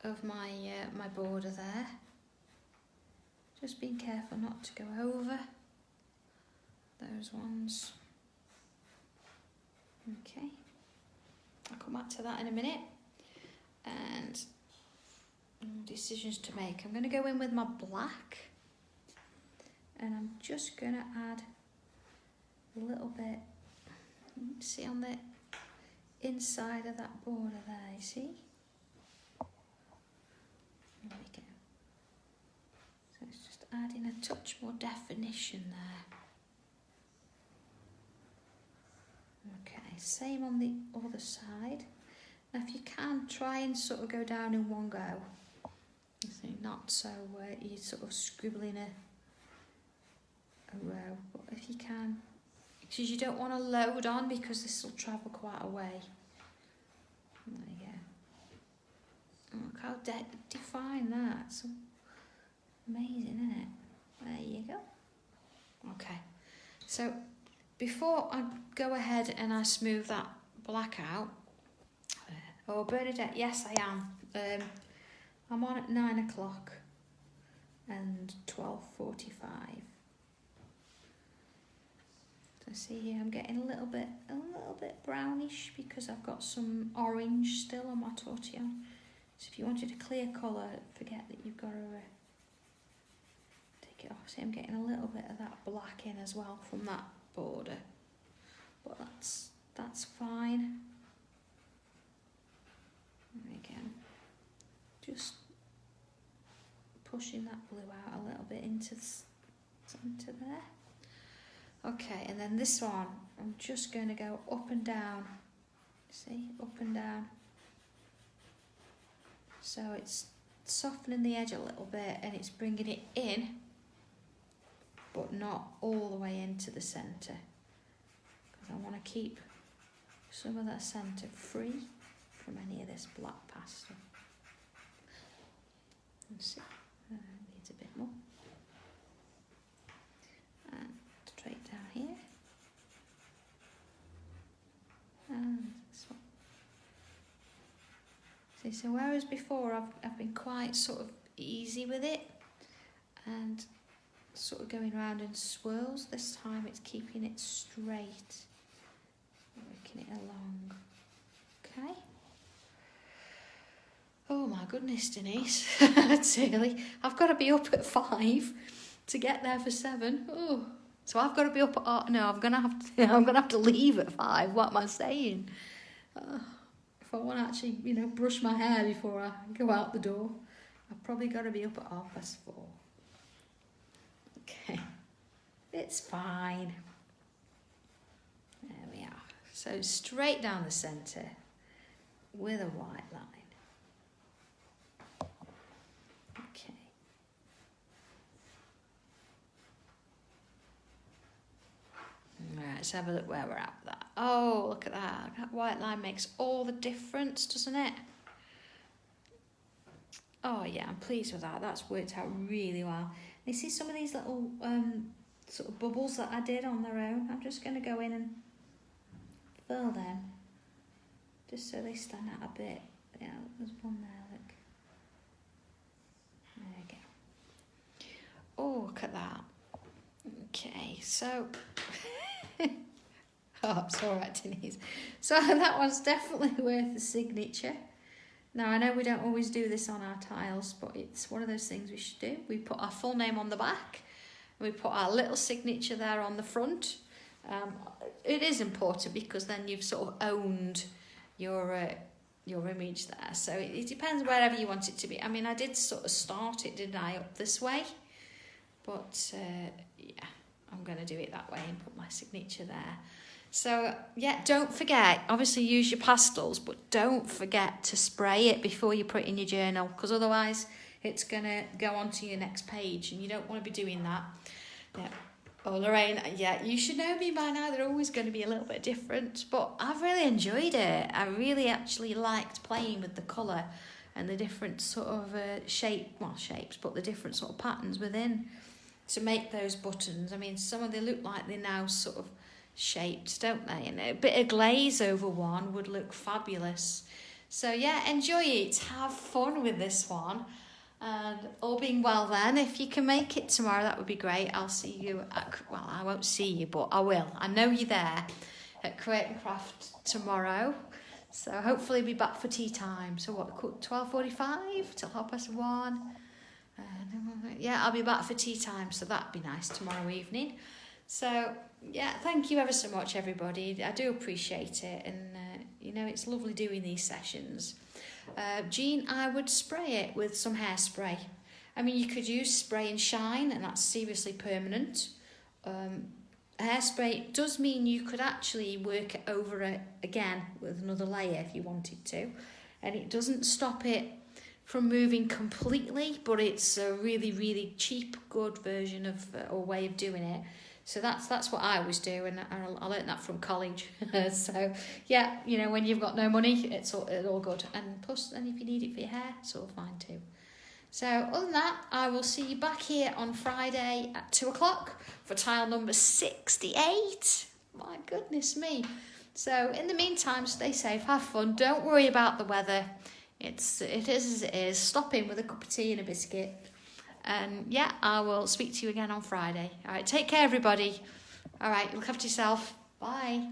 of my my border there. Just being careful not to go over those ones. Okay, I'll come back to that in a minute. And decisions to make. I'm going to go in with my black, and I'm just going to add a little bit, see, on the inside of that border there, you see? There we go. So it's just adding a touch more definition there. Okay, same on the other side. Now if you can, try and sort of go down in one go. So not so you're sort of scribbling a row, but if you can, because you don't want to load on because this will travel quite a way. There you go. Look how define that. It's amazing, isn't it? There you go. Okay, so before I go ahead and I smooth that black out, oh Bernadette, yes I am. I'm on at 9 o'clock and 12:45. So see here, I'm getting a little bit brownish because I've got some orange still on my tortillon. So if you wanted a clear colour, forget that you've got to take it off. See, I'm getting a little bit of that black in as well from that border, but that's fine. There we go. Just pushing that blue out a little bit into the centre there. Okay, and then this one, I'm just going to go up and down. See, up and down. So it's softening the edge a little bit and it's bringing it in, but not all the way into the centre. Because I want to keep some of that centre free from any of this black pastel. Let's see, needs a bit more. And straight down here. And this one. See, so whereas before I've been quite sort of easy with it and sort of going around in swirls, this time it's keeping it straight, working it along. Okay. Oh my goodness, Denise, it's early. I've got to be up at 5 to get there for 7. Oh, so I've got to be up at, no, I'm gonna have to leave at 5. What am I saying? If I want to actually, brush my hair before I go out the door, I've probably got to be up at 4:30. Okay, it's fine. There we are. So straight down the centre with a white line. Okay. Right, let's have a look where we're at with that. Oh, look at that. That white line makes all the difference, doesn't it? Oh yeah, I'm pleased with that. That's worked out really well. You see some of these little sort of bubbles that I did on their own? I'm just going to go in and fill them, just so they stand out a bit. Yeah, there's one there, look. There we go. Oh, look at that. Okay, so... oh, it's all right, Denise. So that one's definitely worth a signature. Now, I know we don't always do this on our tiles, but it's one of those things we should do. We put our full name on the back, and we put our little signature there on the front. It is important because then you've sort of owned your image there. So it depends wherever you want it to be. I mean, I did sort of start it, didn't I, up this way? But, yeah, I'm going to do it that way and put my signature there. So, yeah, don't forget, obviously use your pastels, but don't forget to spray it before you put it in your journal, because otherwise it's going to go on to your next page, and you don't want to be doing that. Yeah. Oh, Lorraine, yeah, you should know me by now. They're always going to be a little bit different, but I've really enjoyed it. I really actually liked playing with the colour and the different sort of shapes, but the different sort of patterns within. to make those buttons. I mean, some of them look like they're now sort of shaped, don't they? And a bit of glaze over one would look fabulous. So yeah, enjoy it, have fun with this one, and all being well then, if you can make it tomorrow, that would be great. I'll see you well, I won't see you, but I will. I know you're there at Create and Craft tomorrow, so hopefully be back for tea time. So what, 12:45 till 1:30? Yeah, I'll be back for tea time, so that'd be nice tomorrow evening. So yeah, thank you ever so much, everybody. I do appreciate it, and you know, it's lovely doing these sessions. Jean, I would spray it with some hairspray. I mean, you could use spray and shine, and that's seriously permanent. Hairspray does mean you could actually work it over it again with another layer if you wanted to, and it doesn't stop it from moving completely, but it's a really, really cheap, good version of or way of doing it. So that's what I always do, and I learned that from college. So yeah, you know, when you've got no money, it's all good. And plus, and if you need it for your hair, it's all fine too. So other than that, I will see you back here on Friday at 2:00 for tile number 68. My goodness me. So in the meantime, stay safe, have fun. Don't worry about the weather. It is as it is. Stop in with a cup of tea and a biscuit. And yeah, I will speak to you again on Friday. All right, take care, everybody. All right, look after yourself. Bye.